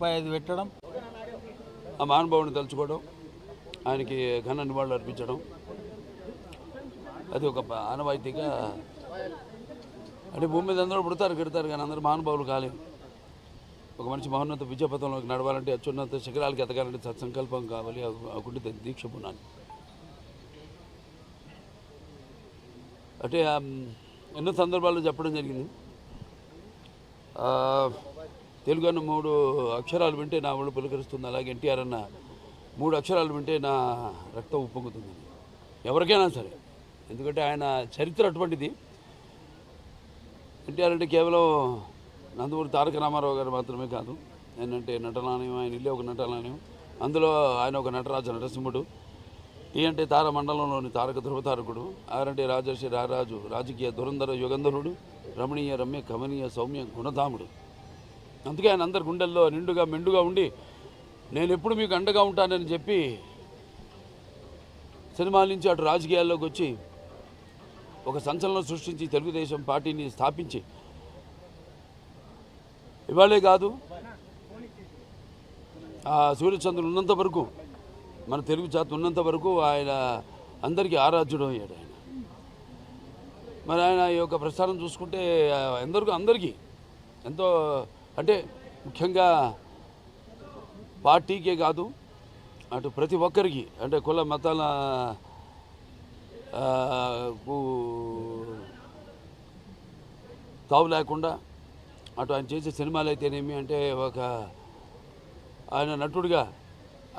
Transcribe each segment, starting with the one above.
5 పెట్టడం, ఆ మహానుభావుని తలుచుకోవడం, ఆయనకి ఘన నివాళులు అర్పించడం, అది ఒక ఆనవాయితీగా. అంటే భూమి మీద అందరూ పుడతారు గిడతారు, కానీ అందరూ మహానుభావులు కాలేరు. ఒక మనిషి మహోన్నత విజయపథంలోకి నడవాలంటే, అత్యున్నత శిఖరాలకి ఎదగాలంటే సత్సంకల్పం కావాలి, ఆ గుండె దీక్ష పునాలి. అంటే ఎన్నో సందర్భాల్లో చెప్పడం జరిగింది, తెలుగు అన్న 3 అక్షరాలు వింటే నా ఒళ్ళు పులకరిస్తుంది, అలాగే ఎన్టీఆర్ అన్న 3 అక్షరాలు వింటే నా రక్తం ఉప్పొంగుతుంది. ఎవరికైనా సరే, ఎందుకంటే ఆయన చరిత్ర అటువంటిది. ఎన్టీఆర్ అంటే కేవలం నందమూరి తారక రామారావు గారు మాత్రమే కాదు. ఏంటంటే నటనాలయం, ఆయన ఇల్లే ఒక నటనాలయం, అందులో ఆయన ఒక నటరాజు, నరసింహుడు. టీ అంటే తార మండలంలోని తారక ధృవతారకుడు. ఆర్ అంటే రాజర్షి, రారాజు, రాజకీయ దురంధర యుగంధరుడు, రమణీయ రమ్య కమనీయ సౌమ్య గుణధాముడు. అందుకే ఆయన అందరి గుండెల్లో నిండుగా మెండుగా ఉండి, నేను ఎప్పుడు మీకు అండగా ఉంటానని చెప్పి సినిమాల నుంచి అటు రాజకీయాల్లోకి వచ్చి ఒక సంచలనం సృష్టించి తెలుగుదేశం పార్టీని స్థాపించి, ఇవాళే కాదు సూర్యచంద్రులు ఉన్నంత వరకు, మన తెలుగు జాతి ఉన్నంత వరకు ఆయన అందరికీ ఆరాధ్యుడు అయ్యాడు. ఆయన మరి ఆయన ఈ యొక్క ప్రస్థానం చూసుకుంటే అందరికీ ఎంతో, అంటే ముఖ్యంగా పార్టీకే కాదు, అటు ప్రతి ఒక్కరికి, అంటే కుల మతాల తావు లేకుండా, అటు ఆయన చేసే సినిమాలు అయితేనేమి, అంటే ఆయన నటుడిగా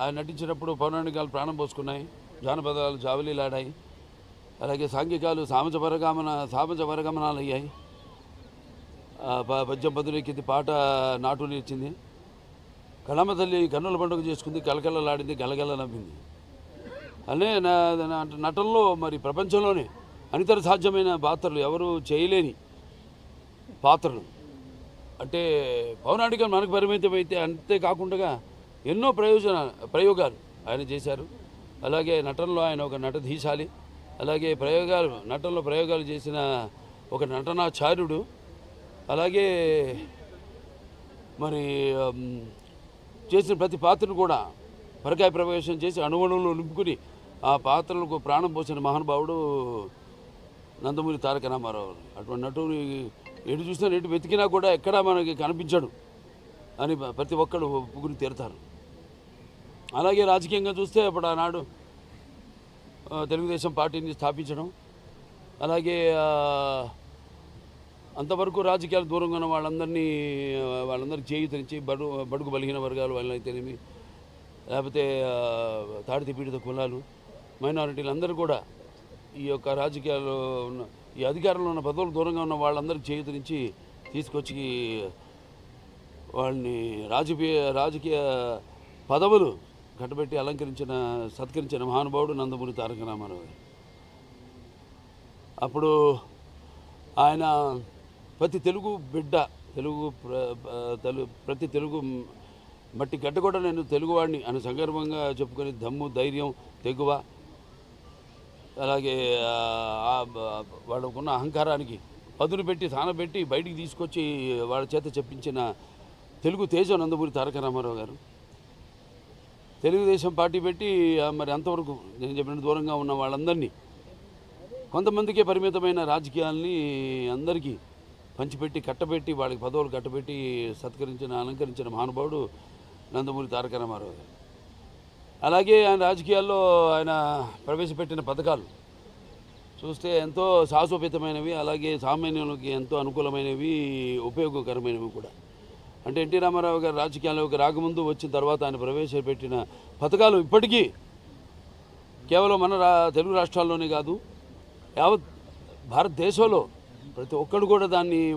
ఆయన నటించినప్పుడు పౌరాణికాలు ప్రాణం పోసుకున్నాయి, జానపదాలు జావలీలాడాయి, అలాగే సాంఘికాలు సామజ పరగమనాలు అయ్యాయి. పద్యం పదులెక్కింది, పాట నాటుని ఇచ్చింది, కళమ్మ తల్లి కన్నుల పండుగ చేసుకుంది, కలకలలాడింది, గలగల నవ్వింది. అనే నటనలో మరి ప్రపంచంలోనే అనితర సాధ్యమైన పాత్రలు, ఎవరు చేయలేని పాత్రలు. అంటే పౌరాణికం మనకు పరిమితమైతే అంతేకాకుండా ఎన్నో ప్రయోగాలు ఆయన చేశారు. అలాగే నటనలో ఆయన ఒక నటధీశాలి, అలాగే నటనలో ప్రయోగాలు చేసిన ఒక నటనాచార్యుడు. అలాగే మరి చేసిన ప్రతి పాత్రను కూడా పరకాయ ప్రవేశం చేసి అణువణువులో నింపుకుని ఆ పాత్రలకు ప్రాణం పోసిన మహానుభావుడు నందమూరి తారక రామారావు. అటువంటి నటుని ఎటు చూసినా ఎటు వెతికినా కూడా ఎక్కడా మనకి కనిపించడు అని ప్రతి ఒక్కరు ఒప్పుకుని తీరుతారు. అలాగే రాజకీయంగా చూస్తే అప్పుడు ఆనాడు తెలుగుదేశం పార్టీని స్థాపించడం, అలాగే అంతవరకు రాజకీయాలు దూరంగా ఉన్న వాళ్ళందరికీ చేయూతనిచ్చి, బడుగు బలహీన వర్గాలు వాళ్ళైతేనేమి, లేకపోతే తాడిత పీడిత కులాలు, మైనారిటీలు అందరూ కూడా ఈ యొక్క రాజకీయాల్లో ఉన్న, ఈ అధికారంలో ఉన్న పదవులు దూరంగా ఉన్న వాళ్ళందరికీ చేయూతనిచ్చి తీసుకొచ్చి వాళ్ళని రాజకీయ పదవులు కట్టబెట్టి సత్కరించిన మహానుభావుడు నందమూరి తారక రామారావు. అప్పుడు ఆయన ప్రతి తెలుగు బిడ్డ, ప్రతి తెలుగు మట్టి గడ్డ కూడా నేను తెలుగువాడిని అని సంగర్భంగా చెప్పుకొని దమ్ము, ధైర్యం, తెగువ, అలాగే వాళ్ళకున్న అహంకారానికి పదును పెట్టి సానబెట్టి బయటికి తీసుకొచ్చి వాళ్ళ చేత చెప్పించిన తెలుగు తేజం నందమూరి తారక రామారావు గారు. తెలుగుదేశం పార్టీ పెట్టి మరి అంతవరకు నేను చెప్పిన దూరంగా ఉన్న వాళ్ళందరినీ, కొంతమందికే పరిమితమైన రాజకీయాల్ని అందరికీ పంచిపెట్టి కట్టబెట్టి, వాళ్ళకి పదవులు కట్టబెట్టి అలంకరించిన మహానుభావుడు నందమూరి తారక రామారావు గారు. అలాగే ఆయన రాజకీయాల్లో ఆయన ప్రవేశపెట్టిన పథకాలు చూస్తే ఎంతో సాహసోపేతమైనవి, అలాగే సామాన్యులకి ఎంతో అనుకూలమైనవి, ఉపయోగకరమైనవి కూడా. అంటే ఎన్టీ రామారావు గారు రాజకీయాల్లోకి రాకముందు, వచ్చిన తర్వాత ఆయన ప్రవేశపెట్టిన పథకాలు ఇప్పటికీ కేవలం మన తెలుగు రాష్ట్రాల్లోనే కాదు, యావత్ భారతదేశంలో ప్రతి ఒక్కరు కూడా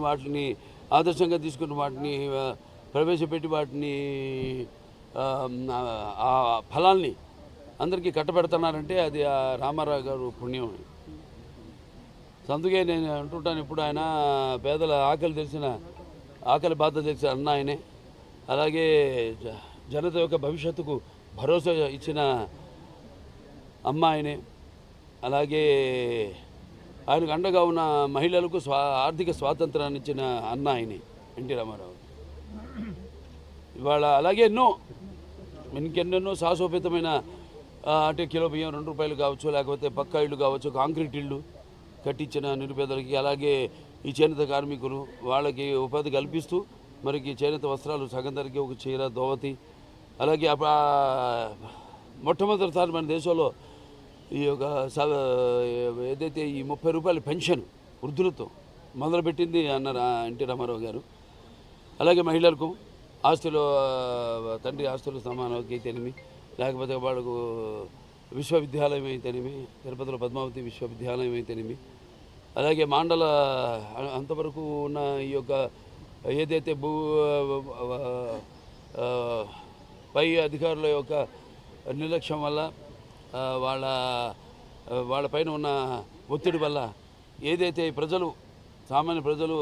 వాటిని ఆదర్శంగా తీసుకుని వాటిని ప్రవేశపెట్టి వాటిని ఆ ఫలాల్ని అందరికీ కట్టబెడుతున్నారంటే అది ఆ రామారావు గారు పుణ్యం. అందుకే నేను అంటుంటాను, ఇప్పుడు ఆయన పేదల ఆకలి బాధ తెలిసిన అన్న ఆయనే, అలాగే జనత యొక్క భవిష్యత్తుకు భరోసా ఇచ్చిన అమ్మ ఆయనే, అలాగే ఆయనకు అండగా ఉన్న మహిళలకు ఆర్థిక స్వాతంత్రాన్ని ఇచ్చిన అన్న ఆయనే ఎన్టీ రామారావు. ఇవాళ అలాగే ఇంకెన్నెన్నో సాహసోపేతమైన అంటే కిలో బియ్యం ₹2 కావచ్చు, లేకపోతే పక్కా ఇళ్ళు కావచ్చు, కాంక్రీట్ ఇళ్ళు కట్టించిన నిరుపేదలకి, అలాగే ఈ చేనేత కార్మికులు వాళ్ళకి ఉపాధి కల్పిస్తూ మరికి చేనేత వస్త్రాలు సగం ధరకి ఒక చీర, దోవతి, అలాగే మొట్టమొదటిసారి మన దేశంలో ఈ యొక్క ఏదైతే ఈ ₹30 పెన్షన్ వృద్ధులతో మొదలుపెట్టింది అన్నారు ఎన్టీ రామారావు గారు. అలాగే మహిళలకు ఆస్తులు, తండ్రి ఆస్తులు సమానకి అయితేనేమి, లేకపోతే వాళ్ళకు విశ్వవిద్యాలయం అయితేనేమి, తిరుపతిలో పద్మావతి విశ్వవిద్యాలయం అయితేనేమి, అలాగే మాండల అంతవరకు ఉన్న ఈ యొక్క ఏదైతే పై అధికారుల యొక్క నిర్లక్ష్యం వల్ల వాళ్ళ పైన ఉన్న ఒత్తిడి వల్ల ఏదైతే సామాన్య ప్రజలు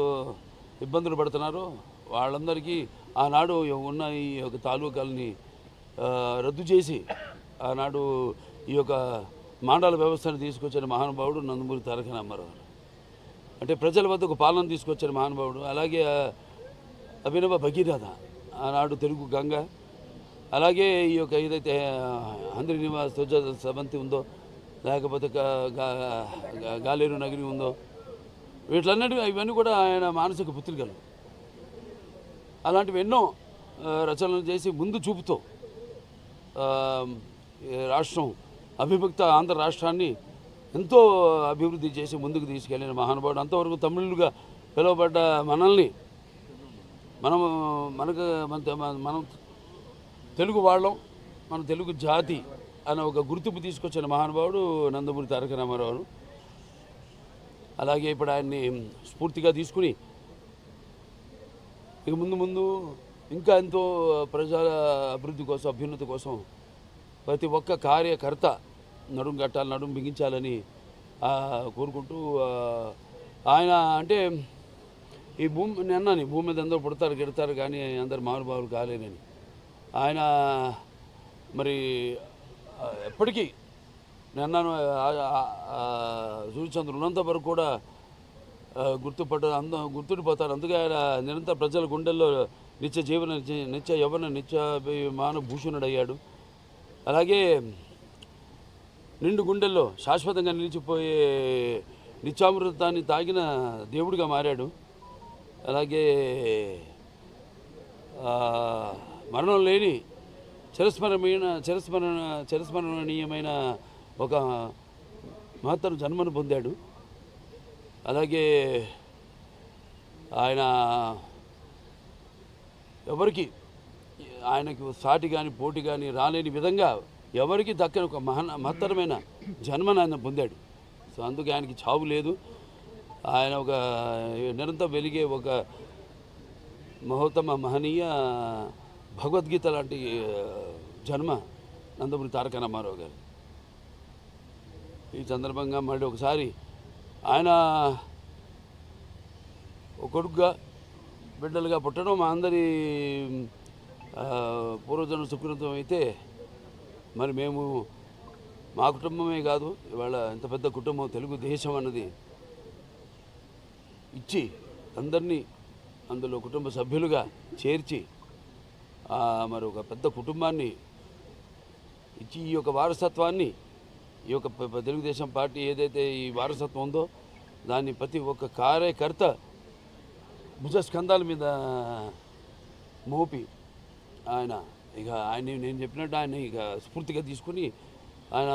ఇబ్బందులు పడుతున్నారో వాళ్ళందరికీ ఆనాడు ఉన్న ఈ యొక్క తాలూకాలని రద్దు చేసి ఆనాడు ఈ యొక్క మాండల వ్యవస్థను తీసుకొచ్చిన మహానుభావుడు నందమూరి తారక రామారావు. అంటే ప్రజల వద్దకు పాలన తీసుకొచ్చిన మహానుభావుడు. అలాగే అభినవ భగీరథ ఆనాడు తెలుగు గంగ, అలాగే ఈ యొక్క ఏదైతే ఆంధ్ర నివాస్ సమంతి ఉందో, లేకపోతే గాలేరు నగరి ఉందో, ఇవన్నీ కూడా ఆయన మానసిక పుత్రికలు. అలాంటివి ఎన్నో రచనలు చేసి ముందు చూపుతో రాష్ట్రం అవిభక్త ఆంధ్ర రాష్ట్రాన్ని ఎంతో అభివృద్ధి చేసి ముందుకు తీసుకెళ్ళిన మహానుభావుడు. అంతవరకు తమిళులుగా పిలువబడ్డ మనల్ని మనం తెలుగు వాళ్ళం, మన తెలుగు జాతి అనే ఒక గుర్తింపు తీసుకొచ్చిన మహానుభావుడు నందమూరి తారక రామారావు. అలాగే ఇప్పుడు ఆయన్ని స్ఫూర్తిగా తీసుకుని ఇక ముందు ఇంకా ఎంతో ప్రజల అభివృద్ధి కోసం, అభ్యున్నతి కోసం ప్రతి ఒక్క కార్యకర్త నడుం బిగించాలని కోరుకుంటూ ఆయన అంటే ఈ భూమి మీద అందరూ పుడతారు గెడతారు కానీ అందరు మహానుభావులు కాలేనని ఆయన మరి ఎప్పటికీ నిన్నాను సూర్యచంద్రుడు ఉన్నంత వరకు కూడా గుర్తుండిపోతారు. అందుకే ఆయన నిరంతర ప్రజల గుండెల్లో నిత్య యవ్వన నిత్యాభిమాన భూషణుడయ్యాడు. అలాగే నిండు గుండెల్లో శాశ్వతంగా నిలిచిపోయే నిత్యామృతాన్ని తాగిన దేవుడిగా మారాడు. అలాగే మరణం లేని చిరస్మరణీయమైన ఒక మహత్తర జన్మను పొందాడు. అలాగే ఆయన ఎవరికి ఆయనకు సాటి కానీ పోటీ కానీ రాలేని విధంగా ఎవరికి దక్కని ఒక మహత్తరమైన జన్మను ఆయన పొందాడు. సో అందుకే ఆయనకి చావు లేదు. ఆయన ఒక నిరంతరం వెలిగే ఒక మహనీయ భగవద్గీత లాంటి జన్మ నందమూరి తారక రామారావు గారు. ఈ సందర్భంగా మళ్ళీ ఒకసారి ఆయన ఒక కొడుకుగా బిడ్డలుగా పుట్టడం మా అందరి పూర్వజన్మ సుకృతం అయితే, మరి మేము మా కుటుంబమే కాదు ఇవాళ ఎంత పెద్ద కుటుంబం తెలుగుదేశం అన్నది ఇచ్చి అందరినీ అందులో కుటుంబ సభ్యులుగా చేర్చి మరి ఒక పెద్ద కుటుంబాన్ని ఇచ్చి ఈ యొక్క వారసత్వాన్ని ఈ యొక్క తెలుగుదేశం పార్టీ ఏదైతే ఈ వారసత్వం ఉందో దాన్ని ప్రతి ఒక్క కార్యకర్త భుజస్కంధాల మీద మోపి నేను చెప్పినట్టు ఆయన ఇక స్ఫూర్తిగా తీసుకుని ఆయన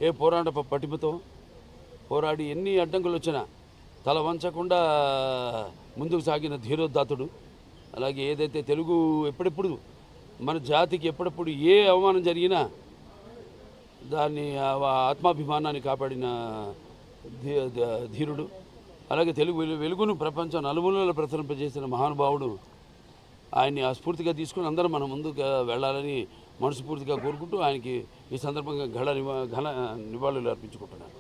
ఏ పోరాట పటిమతో పోరాడి ఎన్ని అడ్డంకులు వచ్చినా తల వంచకుండా ముందుకు సాగిన ధీరోదాతుడు. అలాగే ఏదైతే తెలుగు ఎప్పుడెప్పుడు మన జాతికి ఎప్పుడెప్పుడు ఏ అవమానం జరిగినా దాన్ని ఆత్మాభిమానాన్ని కాపాడిన ధీరుడు. అలాగే తెలుగు వెలుగును ప్రపంచం నలుమూలలో ప్రసరింపజేసిన మహానుభావుడు. ఆయన్ని స్ఫూర్తిగా తీసుకుని అందరం మనం ముందుకు వెళ్ళాలని మనస్ఫూర్తిగా కోరుకుంటూ ఆయనకి ఈ సందర్భంగా ఘన నివాళులు అర్పించుకుంటున్నాను.